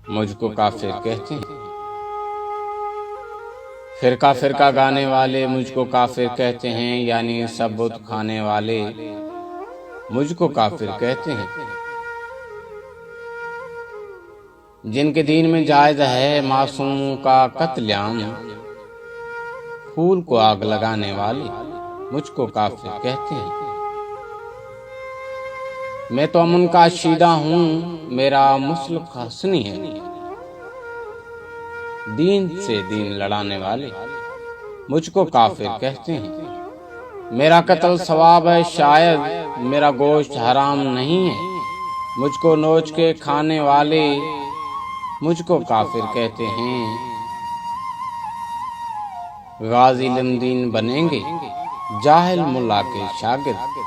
مجھ کو کافر کہتے ہیں۔ فرقہ فرقہ گانے والے مجھ کو کافر کہتے ہیں، یعنی سب بت کھانے والے مجھ کو کافر کہتے ہیں۔ جن کے دین میں جائز ہے معصوموں کا قتل عام، پھول کو آگ لگانے والے مجھ کو کافر کہتے ہیں۔ میں تو امن کا شیدہ ہوں، میرا مسلک حسنی ہے، دین سے دین لڑانے والے مجھ کو کافر کہتے ہیں۔ میرا قتل ثواب ہے شاید، میرا گوشت حرام نہیں ہے، مجھ کو نوچ کے کھانے والے مجھ کو کافر کہتے ہیں۔ غازی لمدین بنیں گے جاہل ملا کے شاگرد،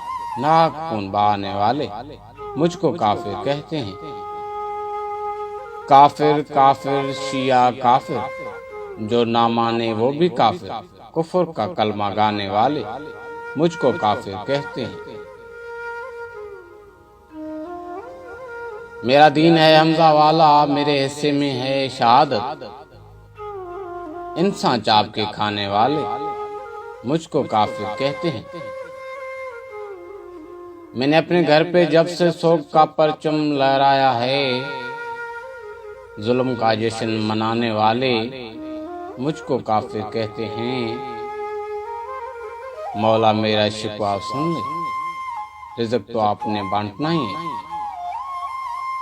ناک خون بہانے والے مجھ کو کافر کہتے ہیں۔ کافر کافر شیعہ کافر، جو نہ مانے وہ بھی کافر، کفر کا کلمہ گانے والے مجھ کو کافر کہتے ہیں۔ میرا دین ہے حمزہ والا، میرے حصے میں ہے شہادت، انسان چاپ کے کھانے والے مجھ کو کافر کہتے ہیں۔ میں نے اپنے گھر پہ جب سے سوگ کا پرچم لہرایا ہے، ظلم کا جشن منانے والے مجھ کو کافر کہتے ہیں۔ مولا میرا شکوہ سن لے، رزق تو آپ نے بانٹنا ہی ہے،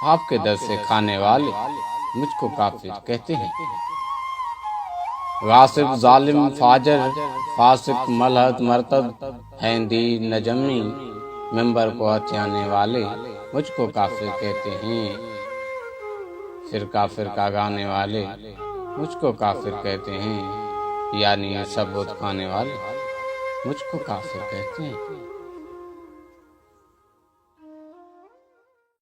آپ کے در سے کھانے والے مجھ کو کافر کہتے ہیں۔ غاصب ظالم فاجر فاسق ملحد مرتد ہیندی نجمی، ممبر کو ہتھیانے والے مجھ کو کافر کہتے ہیں۔ فرقہ فرقہ گانے والے مجھ کو کافر کہتے ہیں، یعنی سب بت کھانے والے مجھ کو کافر کہتے ہیں۔